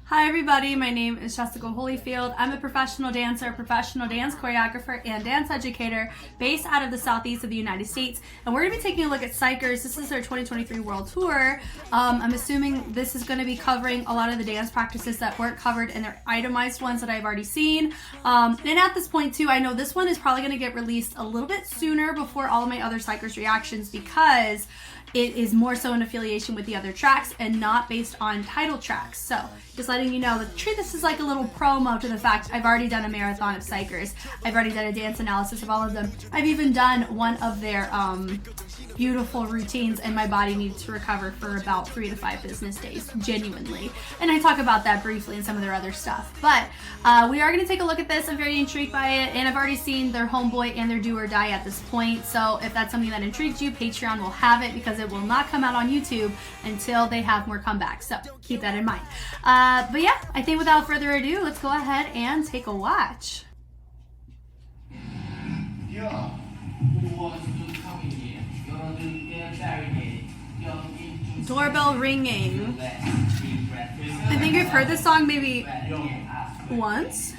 Hi everybody, my name is Jessica Holyfield. I'm a professional dancer, professional dance choreographer, and dance educator based out of the southeast of the United States. And we're going to be taking a look at Xikers. This is their 2023 World Tour. I'm assuming this is going to be covering a lot of the dance practices that weren't covered in their itemized ones that I've already seen. And at this point too, I know this one is probably going to get released a little bit sooner before all of my other Xikers reactions because it is more so in affiliation with the other tracks and not based on title tracks. So just letting you know that treat this as like a little promo to the fact I've already done a marathon of Xikers. I've already done a dance analysis of all of them. I've even done one of their beautiful routines, and my body needed to recover for about 3 to 5 business days, genuinely. And I talk about that briefly in some of their other stuff. But we are going to take a look at this. I'm very intrigued by it, and I've already seen their Homeboy and their Do or Die at this point. So if that's something that intrigues you, Patreon will have it because it will not come out on YouTube until they have more comebacks. So keep that in mind. But yeah, I think without further ado, let's go ahead and take a watch. Yeah. Doorbell ringing. I think I've heard this song maybe once.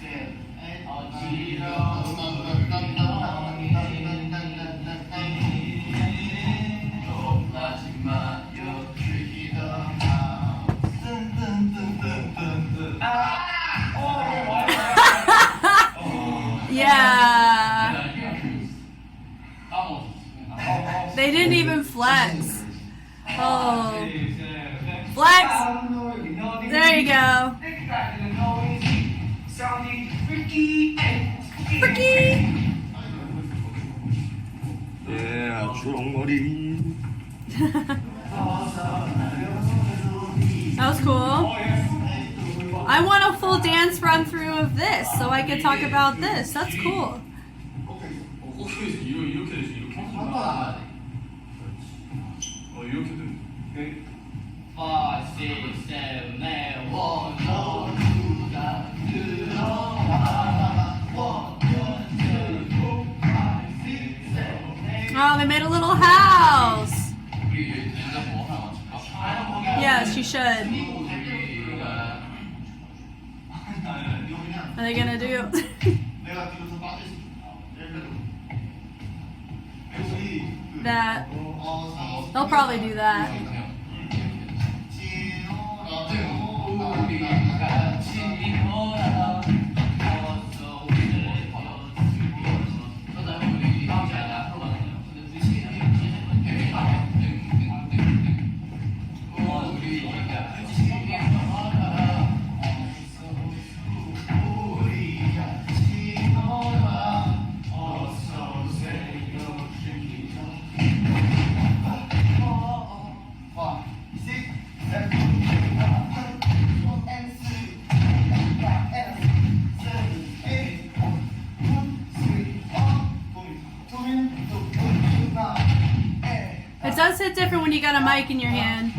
Yeah. They didn't even flex. Oh. Flex! There you go. Freaky! Yeah, 주렁머리. That was cool. I want a full dance run through of this so I can talk about this. That's cool. 이렇게 5, 6, 7, 8, 1, 2, 3, Oh, they made a little house. Yes, she should. Are they gonna do? That. They'll probably do that. It does hit different when you got a mic in your hand.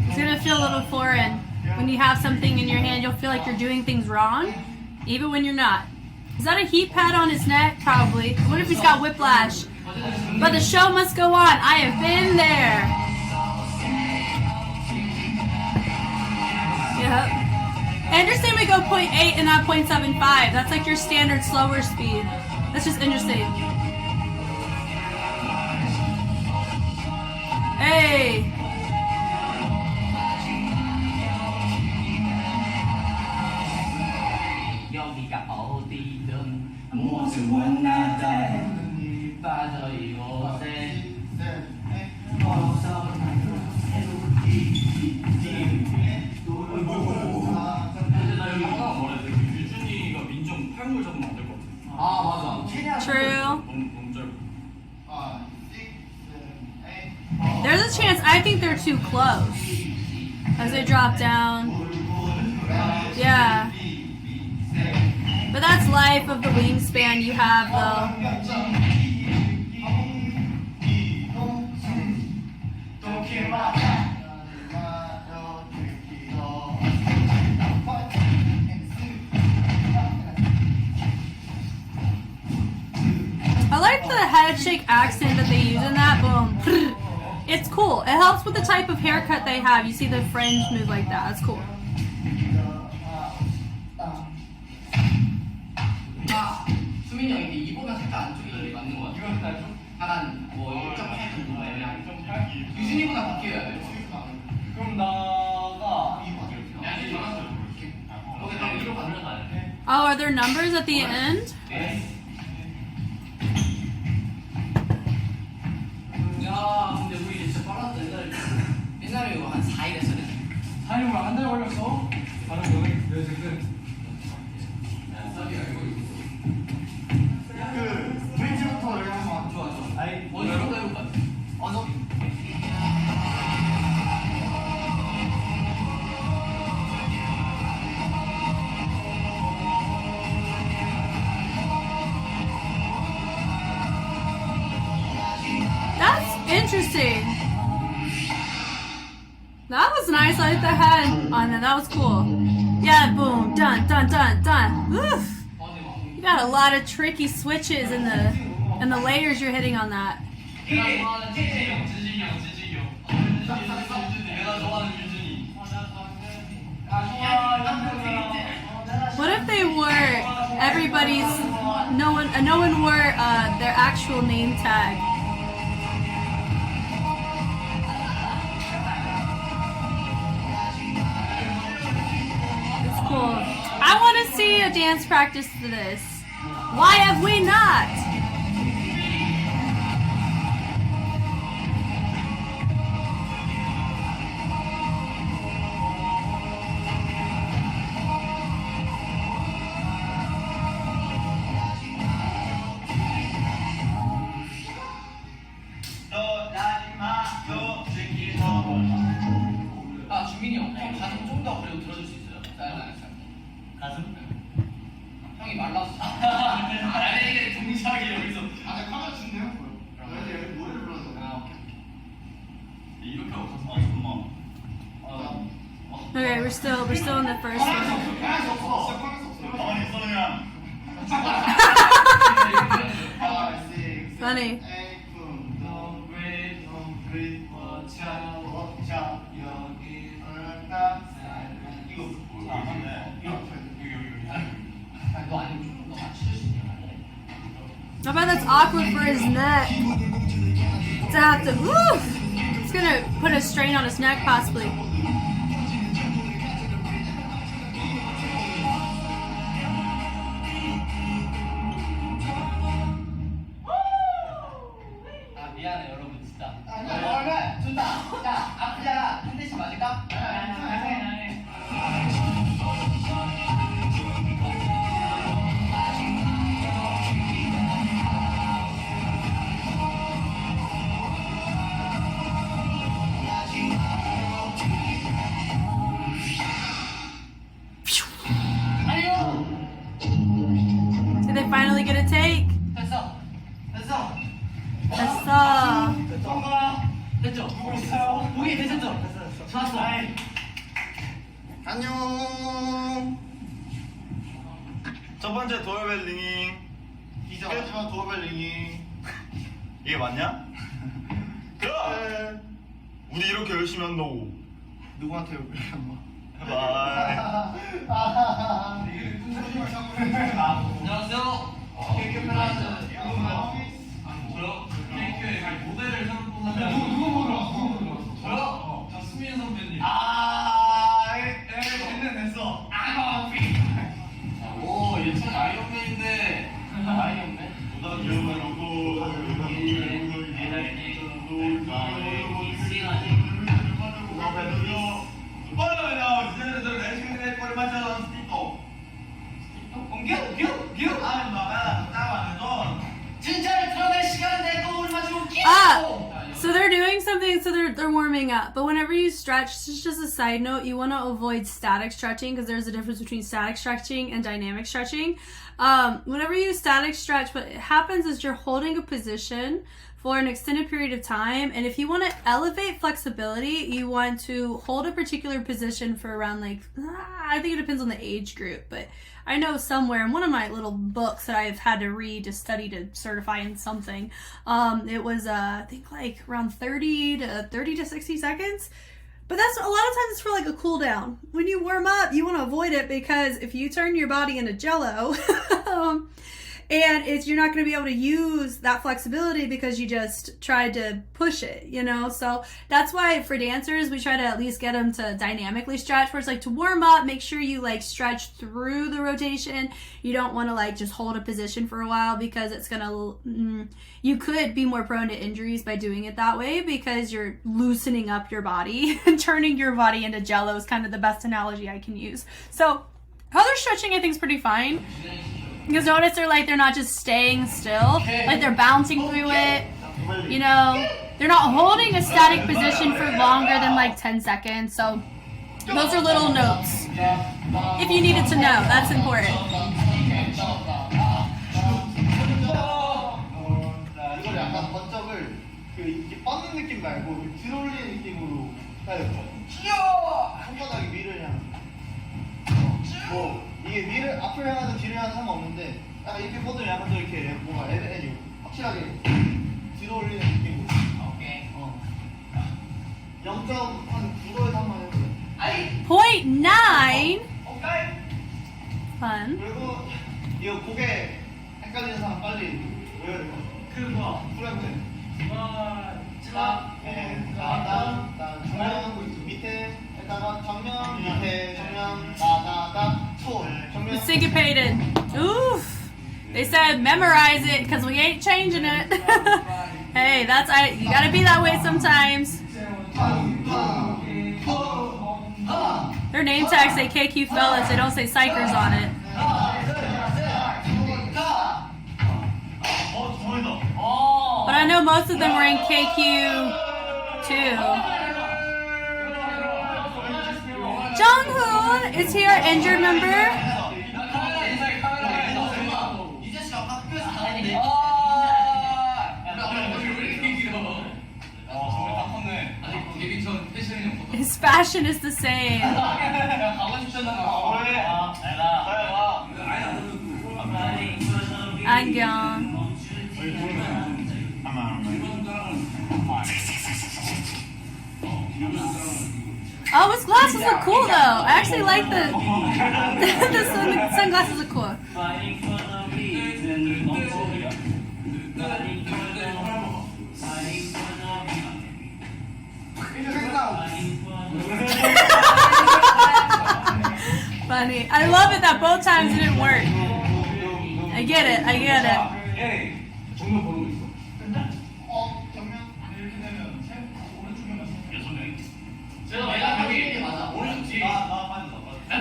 It's gonna feel a little foreign. When you have something in your hand, you'll feel like you're doing things wrong, even when you're not. Is that a heat pad on his neck? Probably. What if he's got whiplash? But the show must go on. I have been there. Yep. I understand we go 0.8 and not 0.75. That's like your standard slower speed. That's just interesting. Hey! True. There's a chance. I think they're too close as they drop down. Yeah. But that's life of the wingspan you have, though. I like the head shake accent that they use in that. Boom. It's cool. It helps with the type of haircut they have. You see the fringe move like that. That's cool. 수민이 형 이게 이보다 살짝 안쪽이 맞는 것 같아. 이건 살짝 약간 뭐 1.8 정도가 애매한. 유진이보다 바뀌어야 돼. 그럼 나가 야, 이제 전화했어. 거기 다 위로 가는 거 아니야? Oh, are there numbers at the end? 야, 근데 우리 진짜 빨랐다. 옛날에 이거 한 4일 했어야 돼. 4일이면 한 달 걸렸어? 다른 거는? 네, 지금. 싸게 알고 있어. 그 브릿지부터 여기 한번 좋아, 좋아. 아이, 어디부터 해볼까? 너? That's interesting. That was nice. I like the head on that. That was cool. Yeah, boom, done, done, done, done. Oof. You got a lot of tricky switches in the layers you're hitting on that. 내가 좋아하는 진진이 형, 진진이 형, 진진이 형. 내가 좋아하는 유진이. What if they wore everybody's no one wore their actual name tag? It's cool. I want to see a dance practice to this. Why have we not? 아, 주민이 형, 가슴 좀 더 그리고 들어줄 수 있어요? 가슴? 형이 말라서. 아니, 이게 동작이 여기서. 아, 내 카메라 준대요? 여기 노래를 불러서. 아, 오케이. 이렇게 없어서 엄마. Okay, we're still in the first one. 카메라 없어. 카메라 없어. 가만히 있어 그냥. Funny. I bet that's awkward for his neck. To have to, woo! It's gonna put a strain on his neck, possibly. 아, 미안해, 여러분, 진짜. 그러면, 준다. 자, 아프잖아. 한 대씩 맞을까? 네. Did they finally get a take? 됐어. 됐어. That's 됐죠? 보기 되셨죠? 좋았어. 안녕. 첫 번째 도어벨 링잉. 이제 마지막 도어벨 링잉. 이게 맞냐? 그래. 우리 이렇게 열심히 한다고. 누구한테 욕을 했나? 해봐. 안녕하세요. 케이크 플라스. 저요? 케이크의 모델을 선보는 누구 보러 왔어? 저요? 수민 선배님. 됐어. 오, 예찬 아이언맨인데. 아이언맨? 보다 귀여운 So they're doing something, so they're warming up. But whenever you stretch, this is just a side note, you want to avoid static stretching because there's a difference between static stretching and dynamic stretching. Whenever you static stretch, what happens is you're holding a position for an extended period of time, and if you want to elevate flexibility, you want to hold a particular position for around I think it depends on the age group, but I know somewhere in one of my little books that I've had to read to study to certify in something, it was I think around 30 to 60 seconds. But that's a lot of times it's for like a cool down. When you warm up, you want to avoid it because if you turn your body into jello, and you're not going to be able to use that flexibility because you just tried to push it, you know? So that's why for dancers, we try to at least get them to dynamically stretch, where it's like to warm up, make sure you like stretch through the rotation. You don't want to like just hold a position for a while because it's going to, you could be more prone to injuries by doing it that way because you're loosening up your body and turning your body into jello is kind of the best analogy I can use. So how they're stretching, I think, is pretty fine. Because notice they're not just staying still, like they're bouncing through it, you know, they're not holding a static position for longer than like 10 seconds, so those are little notes. If you needed to know, that's important. 이걸 약간 번쩍을 이렇게 뻗는 느낌 말고 들어올리는 느낌으로 해야 될 것 같아요. 손바닥이 위를 향. 뭐 이게 위를 앞을 향하든 뒤를 향하든 상관없는데 약간 이렇게 뻗으면 약간 좀 이렇게 뭔가 확실하게 들어올리는 느낌으로. 오케이. 0.9도에서 한번 해보세요. 0.9. Fun. 그리고 이거 고개 헷갈리는 사람 빨리 외워야 될 것 같아요. 그 뭐야? 프로그램. 중앙 밑에다가 정면 밑에 정면 소 정면. Syncopated. Oof. They said memorize it because we ain't changing it. Hey, you gotta be that way sometimes. Their name tags say KQ fellas, they don't say xikers on it. But I know most of them were in KQ too. Junghoon is here, injured member. His fashion is the same. 안경. Oh, his glasses look cool though. I actually like the sunglasses look cool. Funny. I love it that both times it didn't work. I get it.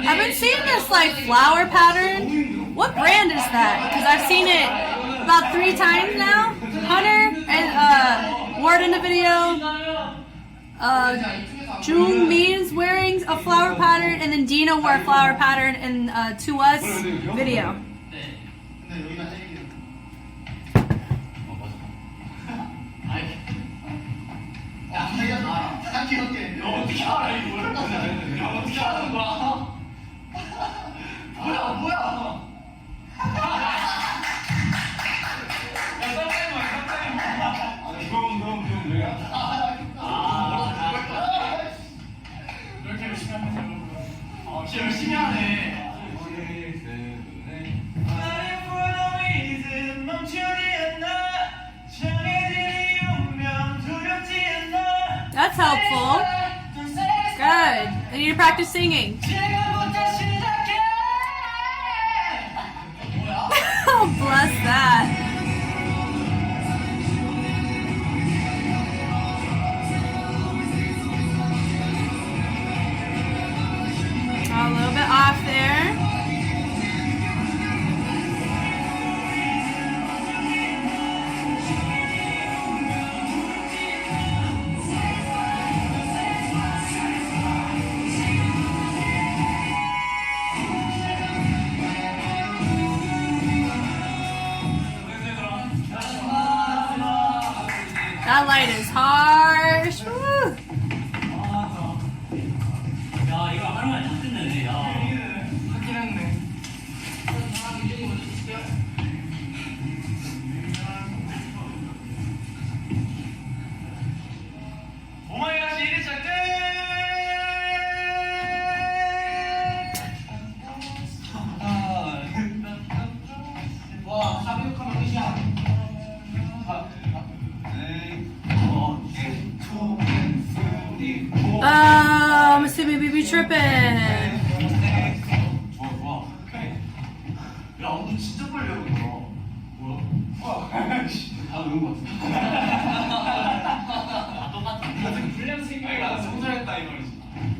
I've been seeing this like flower pattern. What brand is that? Because I've seen it about 3 times now. Hunter and Ward in the video. Jung Min's wearing a flower pattern, and then Dina wore a flower pattern in To Us video. 열심히 하네. That's helpful. Good. I need to practice singing. Oh, bless that. A little bit off there. That light is harsh. Woo. 오마이갓 1일차 끝! tripping. 좋아 좋아. 야 엉덩이 진짜 빨리 하는구나. 뭐야? 다 외운 것 같은데. 똑같은 불량 생각이 성장했다 이 말이지.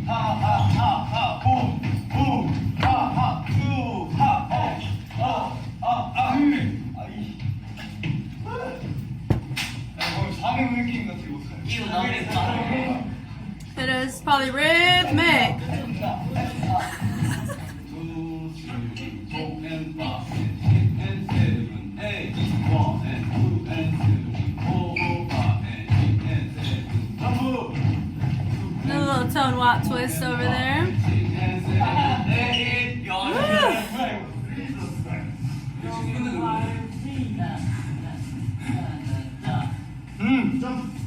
하하하하 붐붐 하하 투하어아아 아이. 야 거의 사명 느낌 같아 이거. 이거 나오네. It is probably rhythmic. A little tone walk twist over there.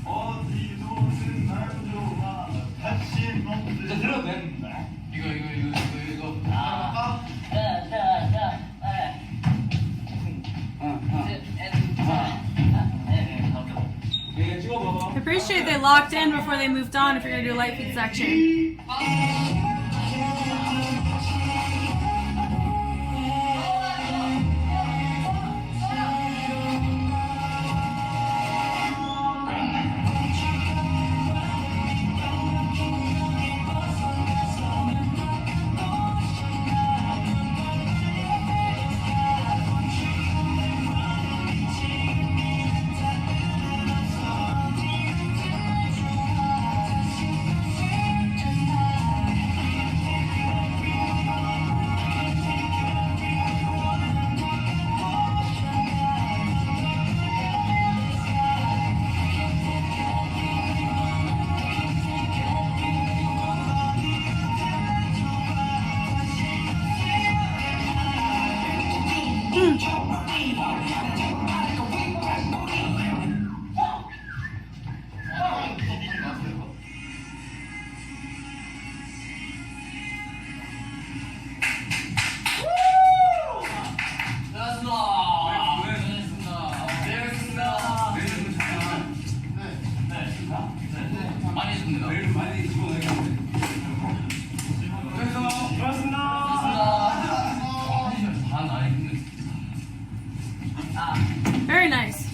어디로든 날 좋아 다시 너를 이제 들어도 돼. 이거. I appreciate they locked in before they moved on if you're gonna do a light feet section. Very nice.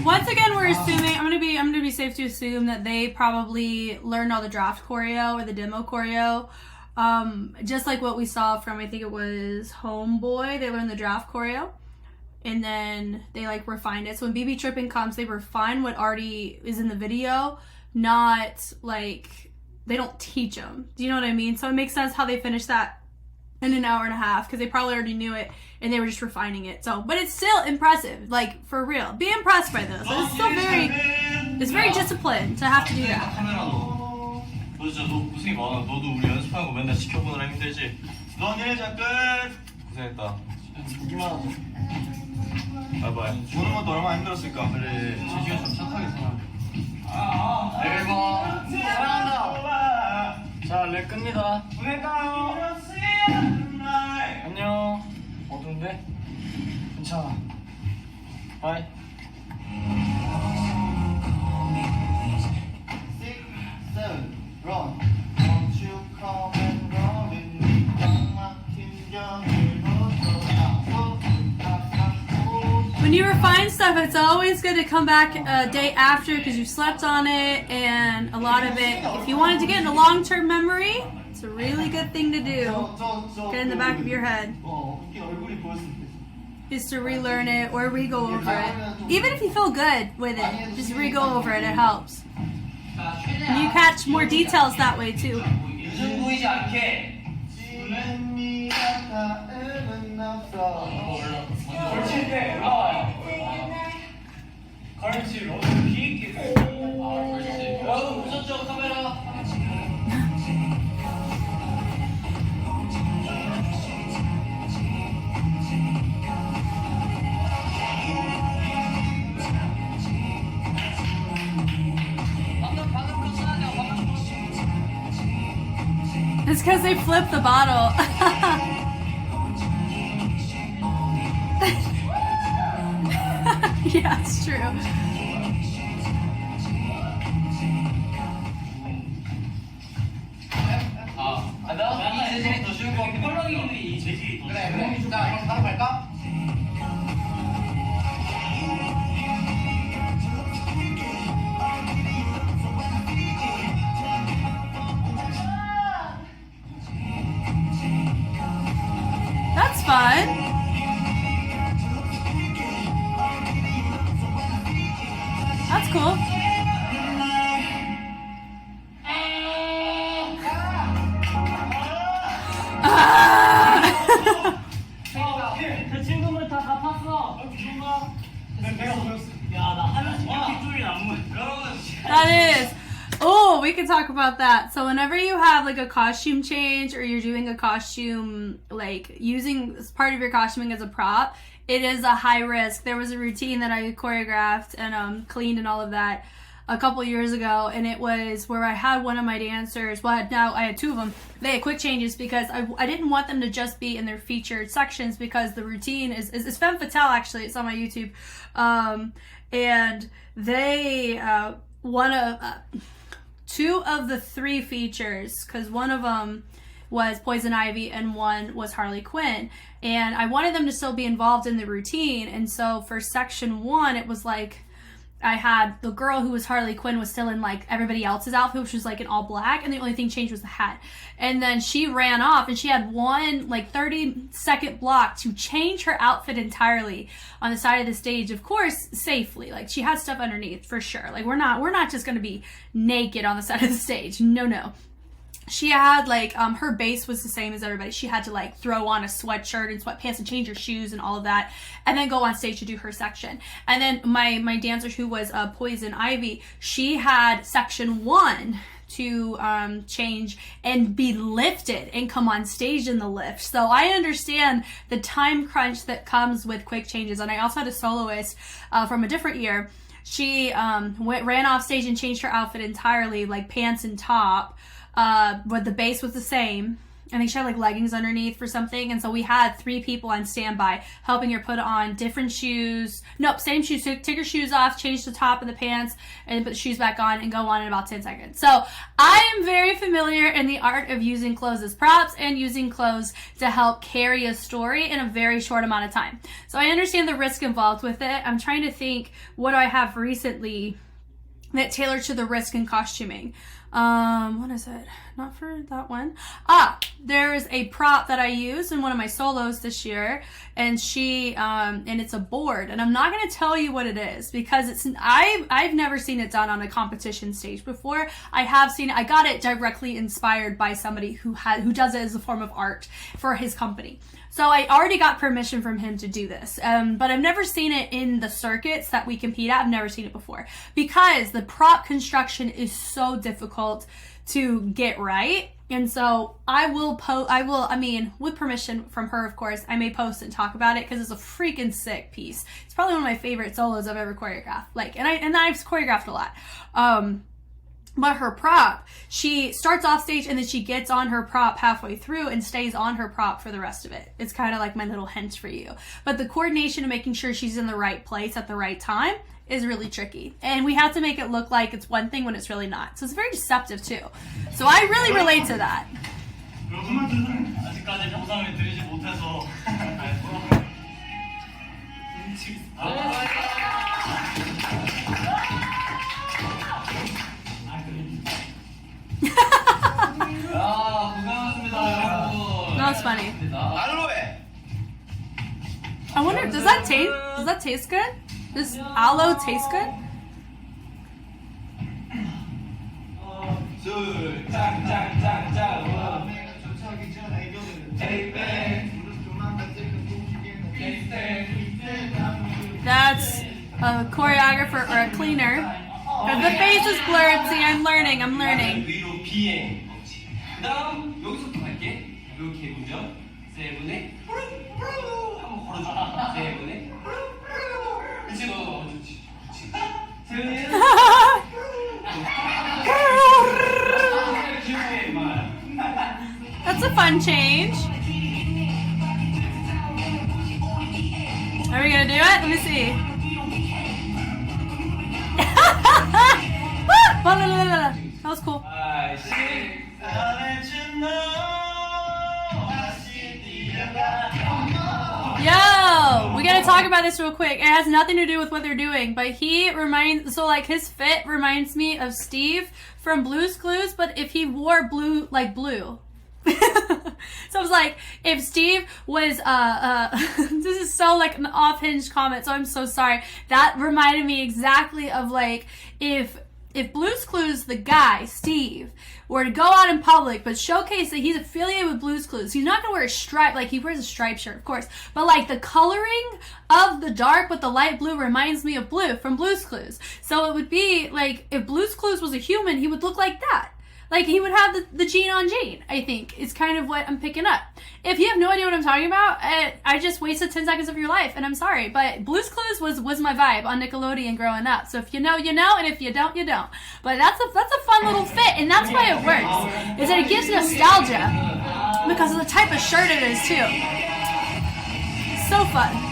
Once again, we're assuming I'm gonna be safe to assume that they probably learned all the draft choreo or the demo choreo. Just like what we saw from, I think it was Homeboy, they learned the draft choreo and then they like refined it. So when BB Trippin' comes, they refine what already is in the video, not like they don't teach them. Do you know what I mean? So it makes sense how they finished that in an hour and a half because they probably already knew it and they were just refining it. So, but it's still impressive, like for real. Be impressed by this. It's still it's very disciplined to have to do that. 너 진짜 너 고생이 많아. 너도 우리 연습하는 거 맨날 지켜보느라 힘들지. 넌 일자 끝. 고생했다. 보기만 하자. 바이바이. 보는 것도 얼마나 힘들었을까. 그래. 재규가 참 착하게 살아. 대박. 사랑한다. 자, 랩 끕니다. 보낼까요? 안녕. 어두운데? 괜찮아. 바이. Run. Won't you come and run with me? When you refine stuff, it's always good to come back a day after because you slept on it and a lot of it. If you wanted to get into long-term memory, it's a really good thing to do. Get in the back of your head. Is to relearn it or re-go over it. Even if you feel good with it, just re-go over it. It helps. And you catch more details that way too. 보이지 않게. 걸칠 때 올라와요. 걸칠 어디 비행기. 여러분 보셨죠 카메라? It's because they flipped the bottle. Yeah, it's true. 뒤. 그래. 자, 그럼 바로 갈까? That's fun. That's cool. 그 친구들 다 갚았어. 내가 보였어. 야, 나 하나씩 이렇게 뚫린 안무. 여러분. That is. Oh, we can talk about that. So whenever you have like a costume change or you're doing a costume, like using part of your costuming as a prop, it is a high risk. There was a routine that I choreographed and cleaned and all of that a couple years ago, and it was where I had one of my dancers, well, now I had two of them, they had quick changes because I didn't want them to just be in their featured sections, because the routine is femme fatale, actually. It's on my YouTube. And they, two of the three features, because one of them was Poison Ivy and one was Harley Quinn, and I wanted them to still be involved in the routine. And so for section 1, it was like I had the girl who was Harley Quinn was still in like everybody else's outfit, which was like in all black, and the only thing changed was the hat. And then she ran off and she had one like 30-second block to change her outfit entirely on the side of the stage, of course safely. Like she had stuff underneath for sure. Like we're not just gonna be naked on the side of the stage. No. She had like her base was the same as everybody. She had to like throw on a sweatshirt and sweatpants and change her shoes and all of that, and then go on stage to do her section. And then my dancer, who was Poison Ivy, she had section 1 to change and be lifted and come on stage in the lift. So I understand the time crunch that comes with quick changes. And I also had a soloist from a different year. She ran off stage and changed her outfit entirely, like pants and top. But the base was the same. I think she had like leggings underneath for something. And so we had 3 people on standby helping her put on different shoes. Nope, same shoes. So take her shoes off, change the top of the pants, and put the shoes back on and go on in about 10 seconds. So I am very familiar in the art of using clothes as props and using clothes to help carry a story in a very short amount of time. So I understand the risk involved with it. I'm trying to think, what do I have recently that tailored to the risk in costuming? What is it? Not for that one. There is a prop that I used in one of my solos this year, and and it's a board, and I'm not going to tell you what it is because I've never seen it done on a competition stage before. I have seen it. I got it directly inspired by somebody who does it as a form of art for his company. So I already got permission from him to do this, but I've never seen it in the circuits that we compete at. I've never seen it before because the prop construction is so difficult to get right. And so with permission from her, of course, I may post and talk about it because it's a freaking sick piece. It's probably one of my favorite solos I've ever choreographed. And I've choreographed a lot. But her prop, she starts off stage and then she gets on her prop halfway through and stays on her prop for the rest of it. It's kind of like my little hint for you. But the coordination of making sure she's in the right place at the right time is really tricky. And we have to make it look like it's one thing when it's really not. So it's very deceptive too. So I really relate to that. 아직까지 감상을 드리지 못해서 That was funny. I wonder, does that taste good? Does aloe taste good? That's a choreographer or a cleaner. The face is blurred. See, I'm learning. 위로 비행. 그다음 여기서부터 갈게. 이렇게 운전. 세 분의 한번 걸어줘. 세 분의 그치 너 좋지. 세훈이는 귀엽게 말. That's a fun change. Are we gonna do it? Let me see. That was cool. talk about this real quick. It has nothing to do with what they're doing, but he reminds, so like his fit reminds me of Steve from Blue's Clues, but if he wore blue, like blue. So I was like, if Steve was, this is so like an off-hinge comment, so I'm so sorry. That reminded me exactly of like, if Blue's Clues, the guy, Steve, were to go out in public but showcase that he's affiliated with Blue's Clues, he's not gonna wear a stripe, like he wears a striped shirt, of course, but like the coloring of the dark with the light blue reminds me of Blue from Blue's Clues. So it would be like, if Blue's Clues was a human, he would look like that. Like, he would have the gene on gene, I think, is kind of what I'm picking up. If you have no idea what I'm talking about, I just wasted 10 seconds of your life, and I'm sorry. But Blue's Clues was my vibe on Nickelodeon growing up. So if you know, you know, and if you don't, you don't. But that's a fun little fit, and that's why it works, is that it gives nostalgia because of the type of shirt it is, too. So fun.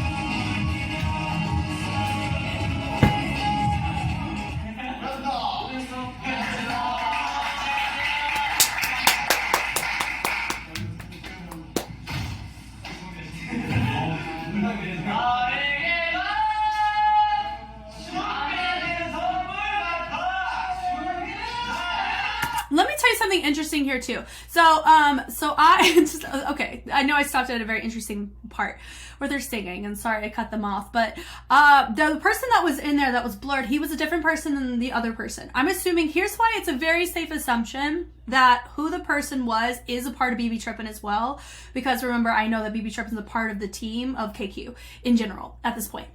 Let me tell you something interesting here too. So I just, okay, I know I stopped at a very interesting part where they're singing, and sorry I cut them off, but the person that was in there that was blurred, he was a different person than the other person. I'm assuming, here's why it's a very safe assumption that who the person was is a part of BB Trippin' as well, because remember, I know that BB Trippin' is a part of the team of KQ in general at this point.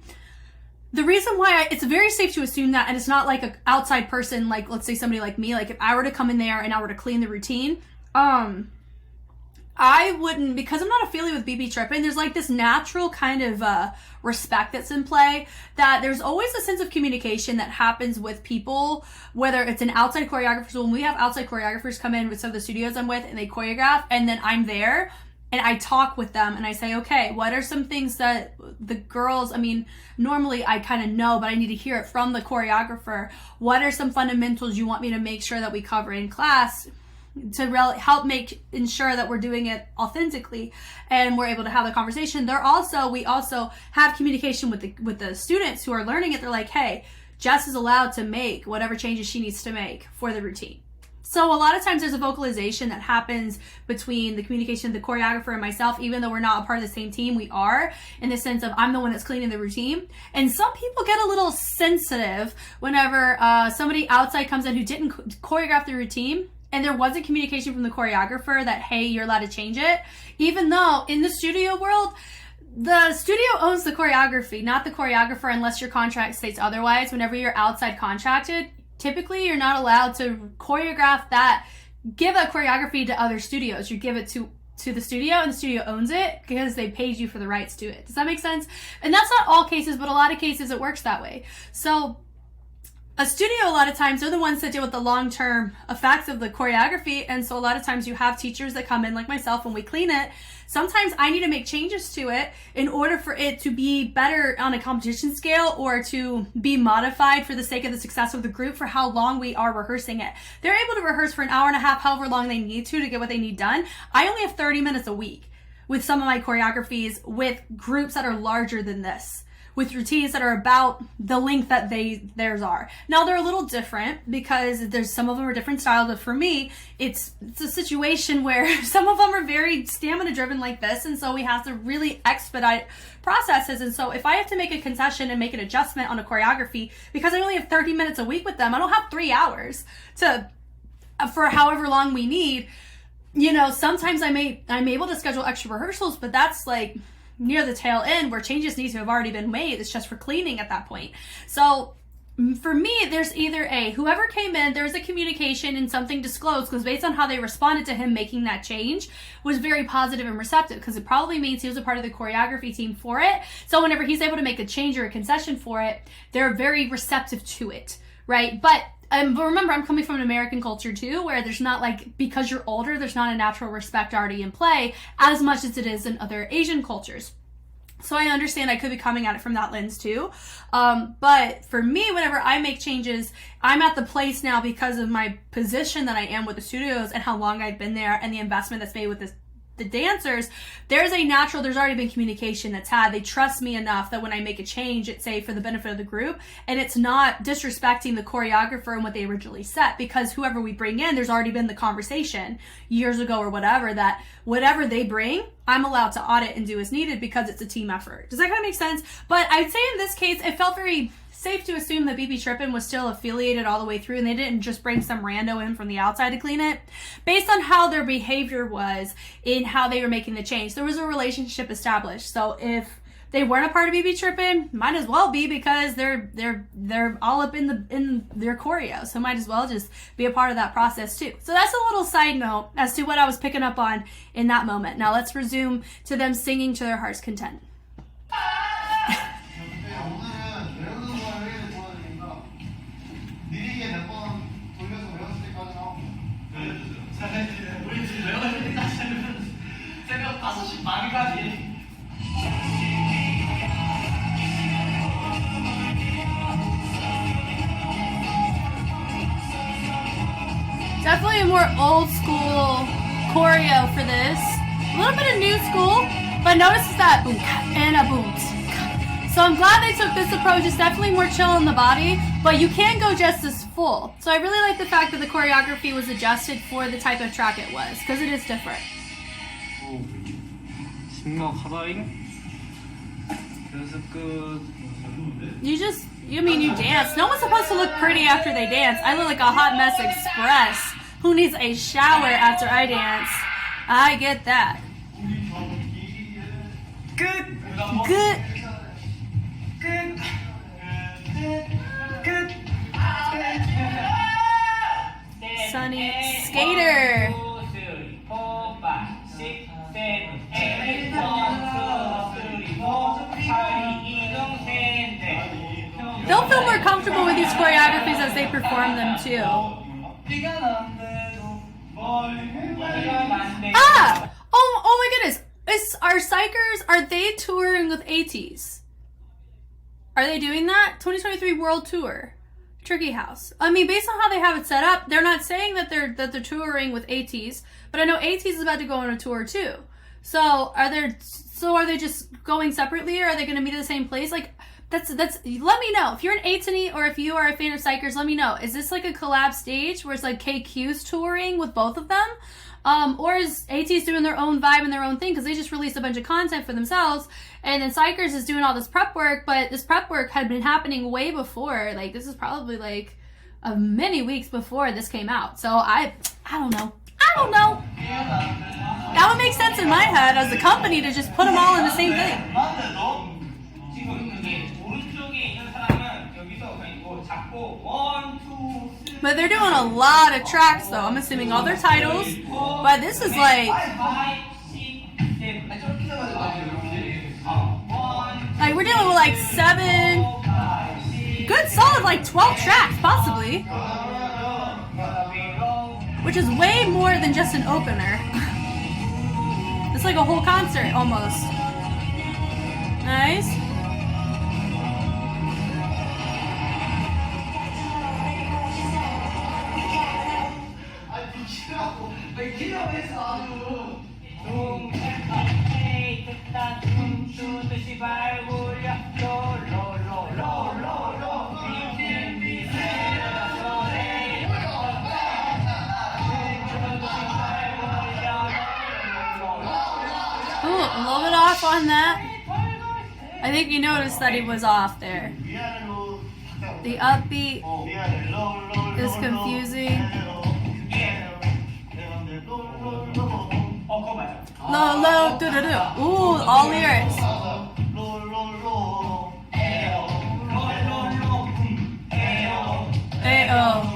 The reason why it's very safe to assume that, and it's not like an outside person, like let's say somebody like me, like if I were to come in there and I were to clean the routine, I wouldn't, because I'm not affiliated with BB Trippin', there's like this natural kind of respect that's in play, that there's always a sense of communication that happens with people, whether it's an outside choreographer. So when we have outside choreographers come in with some of the studios I'm with and they choreograph, and then I'm there, and I talk with them and I say, okay, what are some things that the girls, I mean, normally I kind of know, but I need to hear it from the choreographer. What are some fundamentals you want me to make sure that we cover in class to really help ensure that we're doing it authentically and we're able to have the conversation? We also have communication with the students who are learning it. They're like, hey, Jess is allowed to make whatever changes she needs to make for the routine. So a lot of times there's a vocalization that happens between the communication of the choreographer and myself, even though we're not a part of the same team. We are, in the sense of I'm the one that's cleaning the routine. And some people get a little sensitive whenever somebody outside comes in who didn't choreograph the routine, and there wasn't communication from the choreographer that, hey, you're allowed to change it. Even though in the studio world, the studio owns the choreography, not the choreographer, unless your contract states otherwise. Whenever you're outside contracted, typically you're not allowed to choreograph that, give a choreography to other studios. You give it to the studio, and the studio owns it because they paid you for the rights to it. Does that make sense? And that's not all cases, but a lot of cases it works that way. So a studio, a lot of times, they're the ones that deal with the long-term effects of the choreography, and so a lot of times you have teachers that come in like myself when we clean it. Sometimes I need to make changes to it in order for it to be better on a competition scale, or to be modified for the sake of the success of the group for how long we are rehearsing it. They're able to rehearse for an hour and a half, however long they need to get what they need done. I only have 30 minutes a week with some of my choreographies with groups that are larger than this, with routines that are about the length that theirs are. Now they're a little different because there's some of them are different styles, but for me, it's a situation where some of them are very stamina driven like this, and so we have to really expedite processes. And so if I have to make a concession and make an adjustment on a choreography, because I only have 30 minutes a week with them, I don't have 3 hours for however long we need. You know, sometimes I'm able to schedule extra rehearsals, but that's like near the tail end where changes need to have already been made. It's just for cleaning at that point. So for me, there's either whoever came in, there's a communication and something disclosed, because based on how they responded to him making that change was very positive and receptive, because it probably means he was a part of the choreography team for it. So whenever he's able to make a change or a concession for it, they're very receptive to it, right? But remember, I'm coming from an American culture too, where there's not like, because you're older, there's not a natural respect already in play as much as it is in other Asian cultures. So I understand I could be coming at it from that lens too. But for me, whenever I make changes, I'm at the place now because of my position that I am with the studios and how long I've been there and the investment that's made with this the dancers, there's already been communication that's had. They trust me enough that when I make a change, it's say for the benefit of the group, and it's not disrespecting the choreographer and what they originally set, because whoever we bring in, there's already been the conversation years ago or whatever, that whatever they bring, I'm allowed to audit and do as needed because it's a team effort. Does that kind of make sense? But I'd say in this case, it felt very safe to assume that BB Trippin was still affiliated all the way through, and they didn't just bring some rando in from the outside to clean it. Based on how their behavior was in how they were making the change, there was a relationship established. So if they weren't a part of BB Trippin, might as well be, because they're all up in their choreo, so might as well just be a part of that process too. So that's a little side note as to what I was picking up on in that moment. Now let's resume to them singing to their heart's content. 느리게 몇 번 돌려서 외웠을 때까지 하고. 우리 지금 외워질 때까지는 새벽 5시 반까지. Definitely a more old school choreo for this. A little bit of new school, but notice that boom and a boom. So I'm glad they took this approach. It's definitely more chill in the body, but you can go just as full. So I really like the fact that the choreography was adjusted for the type of track it was, because it is different. You dance. No one's supposed to look pretty after they dance. I look like a hot mess express. Who needs a shower after I dance? I get that. Good. Sunny skater. They'll feel more comfortable with these choreographies as they perform them too. Ah! Oh my goodness. Are xikers, are they touring with ATs? Are they doing that? 2023 World Tour. Tricky House. I mean, based on how they have it set up, they're not saying that they're touring with ATs, but I know ATs is about to go on a tour too. So are they just going separately, or are they going to meet at the same place? Like, that's let me know. If you're an ATNY or if you are a fan of xikers, let me know. Is this like a collab stage where it's like KQ's touring with both of them? Or is AT's doing their own vibe and their own thing, because they just released a bunch of content for themselves, and then xikers is doing all this prep work, but this prep work had been happening way before. Like, this is probably like many weeks before this came out. So I don't know. That would make sense in my head as a company to just put them all in the same thing. But they're doing a lot of tracks though. I'm assuming all their titles. But this is like we're dealing with like 7 good solid like 12 tracks possibly. Which is way more than just an opener. It's like a whole concert almost. Nice. Ooh, a little bit off on that. I think you noticed that he was off there. The upbeat is confusing. Low, low, do do do. Ooh, all lyrics. Ayo.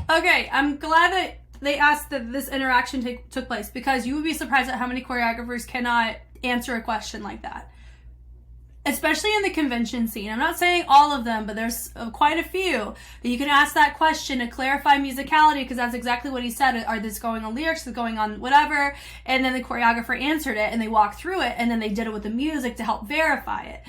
Okay, I'm glad that they asked that this interaction took place, because you would be surprised at how many choreographers cannot answer a question like that. especially in the convention scene. I'm not saying all of them, but there's quite a few that you can ask that question to clarify musicality, because that's exactly what he said. Are this going on lyrics? Is it going on whatever? And then the choreographer answered it, and they walked through it, and then they did it with the music to help verify it.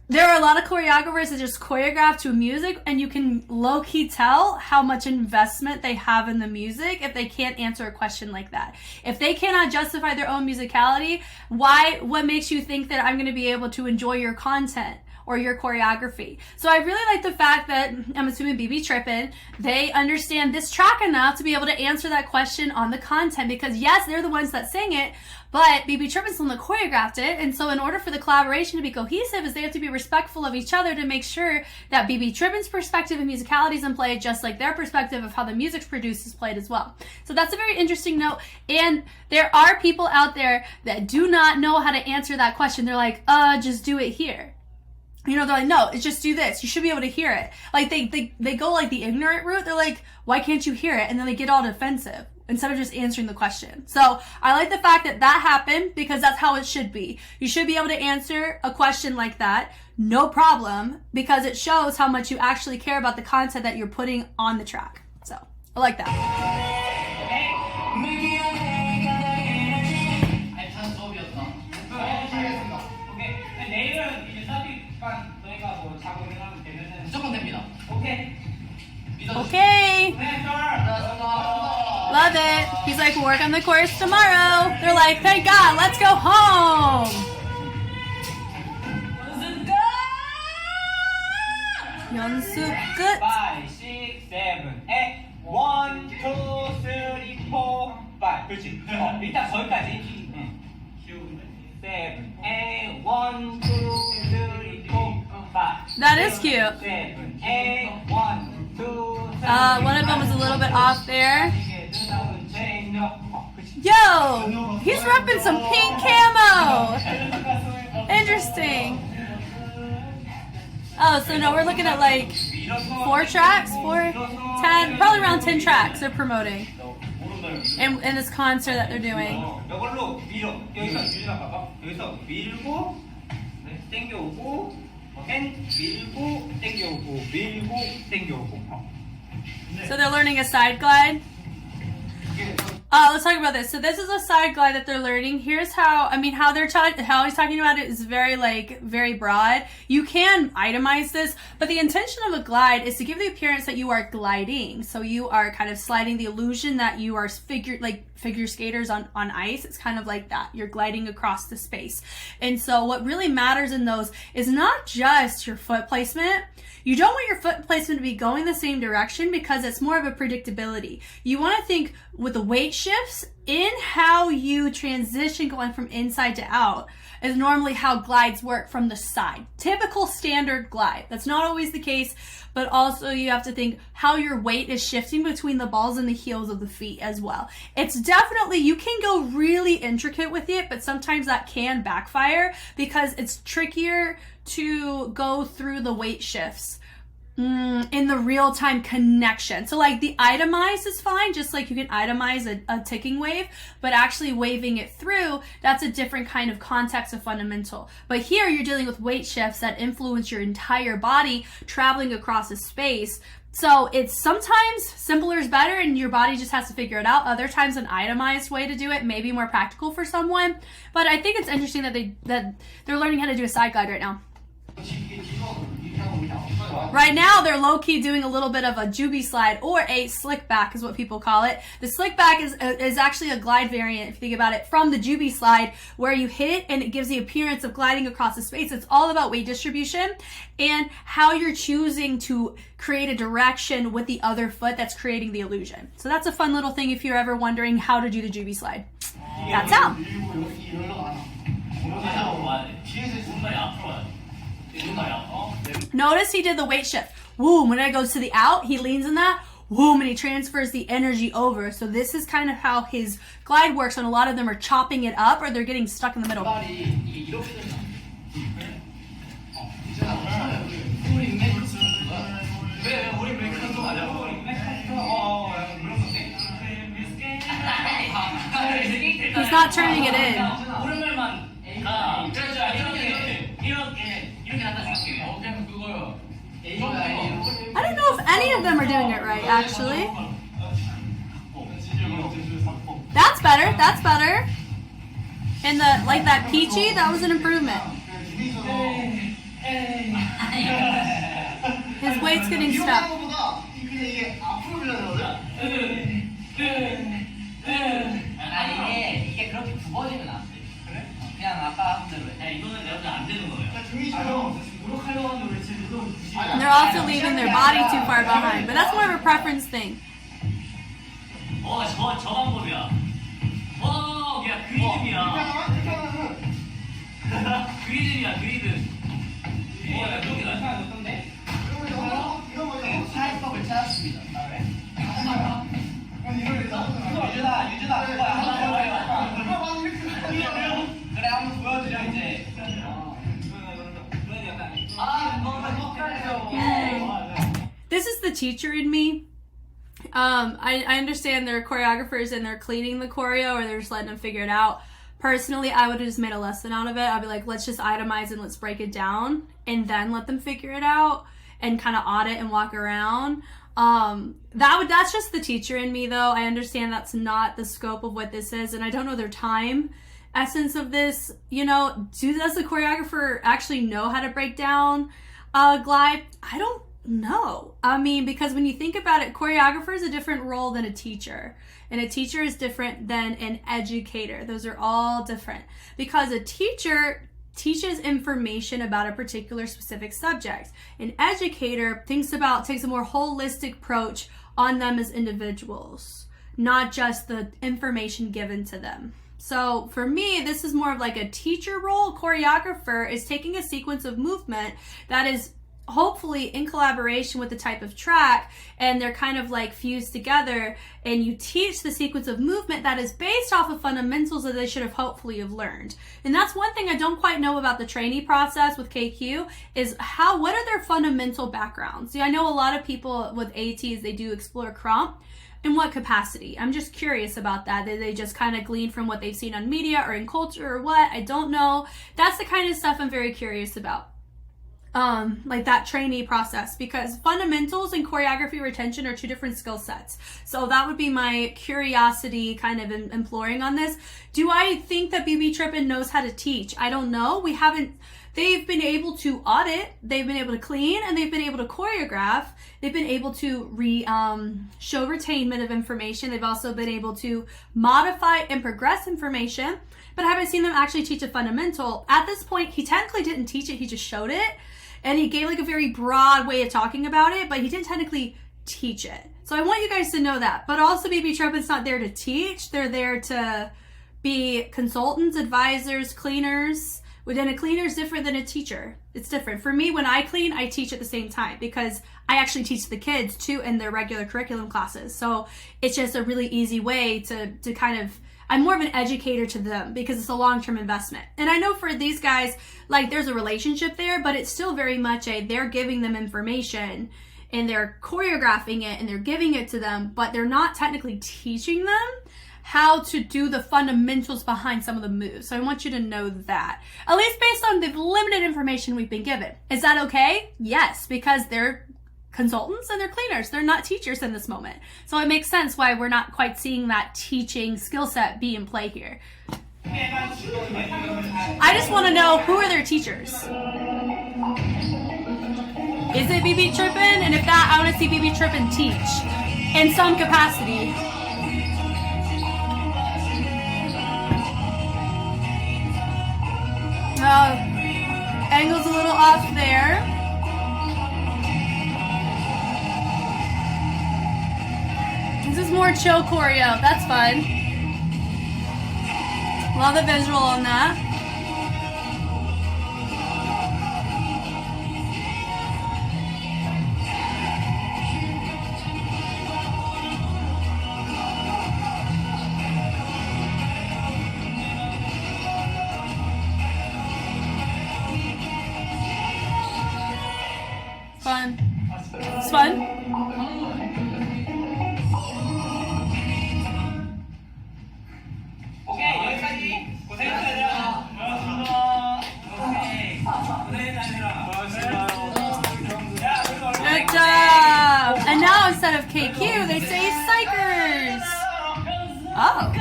There are a lot of choreographers that just choreograph to music, and you can low-key tell how much investment they have in the music if they can't answer a question like that. If they cannot justify their own musicality, what makes you think that I'm going to be able to enjoy your content or your choreography? So I really like the fact that, I'm assuming BB Trippin', they understand this track enough to be able to answer that question on the content, because yes, they're the ones that sing it, but BB Trippin's the one that choreographed it, and so in order for the collaboration to be cohesive, is they have to be respectful of each other to make sure that BB Trippin's perspective of musicality is in play, just like their perspective of how the music's produced is played as well. So that's a very interesting note, and there are people out there that do not know how to answer that question. They're like, just do it here. You know, they're like, no, it's just do this. You should be able to hear it. Like, they go like the ignorant route. They're like, why can't you hear it? And then they get all defensive instead of just answering the question. So I like the fact that that happened, because that's how it should be. You should be able to answer a question like that, no problem, because it shows how much you actually care about the content that you're putting on the track. So I like that. 무조건 됩니다. Okay. Love it. He's like, we'll work on the chorus tomorrow. They're like, thank God, let's go home. 연습 끝. 5, 6, 7, 8. 1, 2, 3, 4, 5. 그렇지. 일단 거기까지. 7, 8, 1, 2, 3, 4, 5. That is cute. 7, 8, 1, 2, 3. One of them was a little bit off there. Yo, he's repping some pink camo. Interesting. Oh, so no, we're looking at like 4 tracks, 4, 10, probably around 10 tracks they're promoting in this concert that they're doing. 이걸로 밀어. 여기서 밀나 봐봐. 여기서 밀고 당겨오고 밀고 당겨오고 밀고 당겨오고. So they're learning a side glide. Let's talk about this. So this is a side glide that they're learning. Here's how, how he's talking about it is very broad. You can itemize this, but the intention of a glide is to give the appearance that you are gliding. So you are kind of sliding the illusion that you are figure skaters on ice. It's kind of like that. You're gliding across the space. And so what really matters in those is not just your foot placement. You don't want your foot placement to be going the same direction, because it's more of a predictability. You want to think with the weight shifts in how you transition going from inside to out is normally how glides work from the side. Typical standard glide. That's not always the case, but also you have to think how your weight is shifting between the balls and the heels of the feet as well. It's definitely, you can go really intricate with it, but sometimes that can backfire because it's trickier to go through the weight shifts in the real-time connection. So like the itemized is fine, just like you can itemize a ticking wave, but actually waving it through, that's a different kind of context of fundamental. But here you're dealing with weight shifts that influence your entire body traveling across a space. So it's sometimes simpler is better and your body just has to figure it out. Other times an itemized way to do it may be more practical for someone. But I think it's interesting that they're learning how to do a side glide right now. Right now, they're low-key doing a little bit of a jubi slide, or a slick back is what people call it. The slick back is actually a glide variant, if you think about it, from the jubi slide, where you hit and it gives the appearance of gliding across the space. It's all about weight distribution and how you're choosing to create a direction with the other foot that's creating the illusion. So that's a fun little thing if you're ever wondering how to do the jubi slide. That's how. Notice he did the weight shift. Woo, when it goes to the out, he leans in that. Woo, and he transfers the energy over. So this is kind of how his glide works, and a lot of them are chopping it up or they're getting stuck in the middle. He's not turning it in. doing it right, actually. That's better. That's better. And the like that peachy, that was an improvement. His weight's getting stuck. 이게 그렇게 굽어지면 안 돼. 그래? 그냥 아까 한 대로 해. 이거는 내가 안 되는 거예요. 노력하려고 하는데 왜 지금 And they're also leaving their body too far behind, but that's more of a preference thing. 저 방법이야. 야, 그리즘이야. 그리즘이야, 그리즘. 야, 그렇게 나타나는 어떤데? 사회법을 찾았습니다. 유준아, 그거 그래, 한번 보여드려, 이제. This is the teacher in me. I understand there are choreographers and they're cleaning the choreo or they're just letting them figure it out. Personally, I would have just made a lesson out of it. I'd be like, let's just itemize and let's break it down and then let them figure it out and kind of audit and walk around. That's just the teacher in me though. I understand that's not the scope of what this is and I don't know their time essence of this. You know, does the choreographer actually know how to break down glide? I don't know. I mean, because when you think about it, choreographer is a different role than a teacher. And a teacher is different than an educator. Those are all different. Because a teacher teaches information about a particular specific subject. An educator takes a more holistic approach on them as individuals, not just the information given to them. So for me, this is more of like a teacher role. Choreographer is taking a sequence of movement that is hopefully in collaboration with the type of track and they're kind of like fused together and you teach the sequence of movement that is based off of fundamentals that they should have hopefully have learned. And that's one thing I don't quite know about the trainee process with KQ is what are their fundamental backgrounds? See, I know a lot of people with ATs, they do explore crump. In what capacity? I'm just curious about that. Did they just kind of glean from what they've seen on media or in culture or what? I don't know. That's the kind of stuff I'm very curious about. Like that trainee process, because fundamentals and choreography retention are two different skill sets. So that would be my curiosity kind of imploring on this. Do I think that BB Trippin knows how to teach? I don't know. They've been able to audit, they've been able to clean, and they've been able to choreograph. They've been able to show retainment of information. They've also been able to modify and progress information, but I haven't seen them actually teach a fundamental. At this point, he technically didn't teach it, he just showed it. And he gave like a very broad way of talking about it, but he didn't technically teach it. So I want you guys to know that. But also BB Trippin's not there to teach. They're there to be consultants, advisors, cleaners. Then a cleaner is different than a teacher. It's different. For me, when I clean, I teach at the same time because I actually teach the kids too in their regular curriculum classes. So it's just a really easy way to kind of, I'm more of an educator to them because it's a long-term investment. And I know for these guys, like there's a relationship there, but it's still very much they're giving them information and they're choreographing it and they're giving it to them, but they're not technically teaching them how to do the fundamentals behind some of the moves. So I want you to know that, at least based on the limited information we've been given. Is that okay? Yes, because they're consultants and they're cleaners. They're not teachers in this moment. So it makes sense why we're not quite seeing that teaching skill set be in play here. I just want to know, who are their teachers? Is it BB Trippin? And if that, I want to see BB Trippin teach in some capacity. Angle's a little off there. This is more chill choreo. That's fun. Love the visual on that. Fun. It's fun. FKQ, they say psychers. Oh.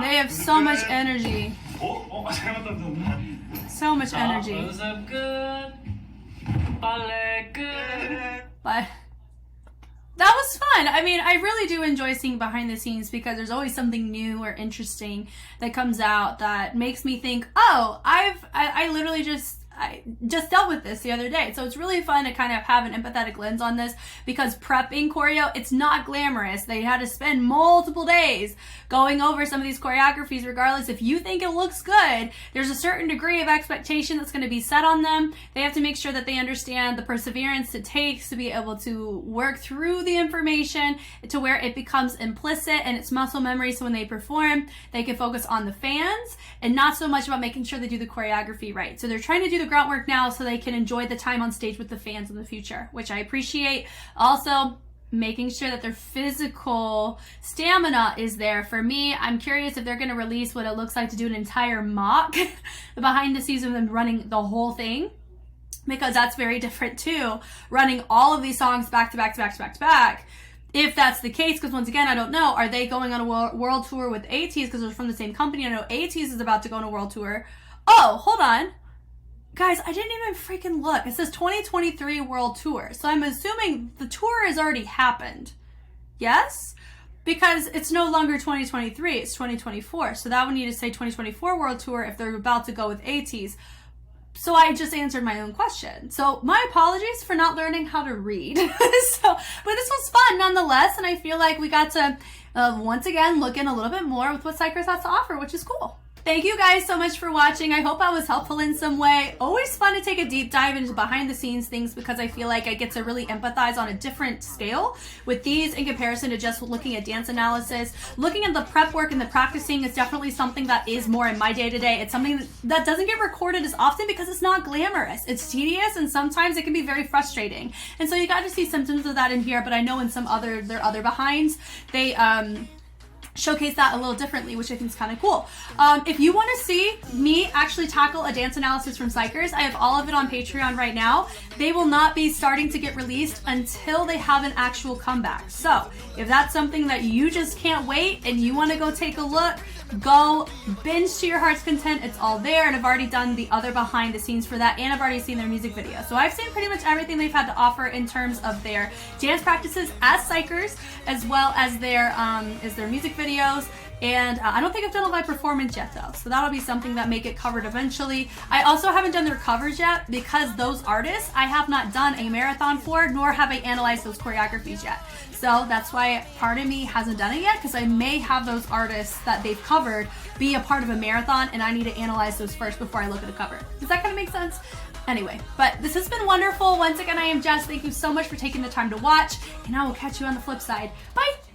They have so much energy. So much energy. 연습 끝. 빨래 끝. But that was fun. I mean, I really do enjoy seeing behind the scenes because there's always something new or interesting that comes out that makes me think, oh, I literally I just dealt with this the other day. So it's really fun to kind of have an empathetic lens on this because prepping choreo, it's not glamorous. They had to spend multiple days going over some of these choreographies. Regardless, if you think it looks good, there's a certain degree of expectation that's going to be set on them. They have to make sure that they understand the perseverance it takes to be able to work through the information to where it becomes implicit and it's muscle memory. So when they perform, they can focus on the fans and not so much about making sure they do the choreography right. So they're trying to do the groundwork now so they can enjoy the time on stage with the fans in the future, which I appreciate. Also, making sure that their physical stamina is there. For me, I'm curious if they're going to release what it looks like to do an entire mock behind the scenes of them running the whole thing, because that's very different too, running all of these songs back to back to back to back to back. If that's the case, because once again, I don't know, are they going on a world tour with ATEEZ because they're from the same company? I know ATEEZ is about to go on a world tour. Oh, hold on. Guys, I didn't even freaking look. It says 2023 World Tour. So I'm assuming the tour has already happened. Yes? Because it's no longer 2023, it's 2024. So that would need to say 2024 World Tour if they're about to go with ATEEZ. So I just answered my own question. So my apologies for not learning how to read. But this was fun nonetheless. And I feel like we got to, once again, look in a little bit more with what xikers has to offer, which is cool. Thank you guys so much for watching. I hope I was helpful in some way. Always fun to take a deep dive into behind the scenes things because I feel like I get to really empathize on a different scale with these in comparison to just looking at dance analysis. Looking at the prep work and the practicing is definitely something that is more in my day-to-day. It's something that doesn't get recorded as often because it's not glamorous. It's tedious and sometimes it can be very frustrating. And so you got to see symptoms of that in here, but I know in some their other behinds, they showcase that a little differently, which I think is kind of cool. If you want to see me actually tackle a dance analysis from xikers, I have all of it on Patreon right now. They will not be starting to get released until they have an actual comeback. So if that's something that you just can't wait and you want to go take a look, go binge to your heart's content. It's all there, and I've already done the other behind the scenes for that, and I've already seen their music video. So I've seen pretty much everything they've had to offer in terms of their dance practices as xikers, as well as their music videos. And I don't think I've done a live performance yet though, so that'll be something that may get covered eventually. I also haven't done their covers yet because those artists I have not done a marathon for, nor have I analyzed those choreographies yet. So that's why part of me hasn't done it yet, because I may have those artists that they've covered be a part of a marathon and I need to analyze those first before I look at a cover. Does that kind of make sense? Anyway, but this has been wonderful. Once again, I am Jess. Thank you so much for taking the time to watch, and I will catch you on the flip side. Bye!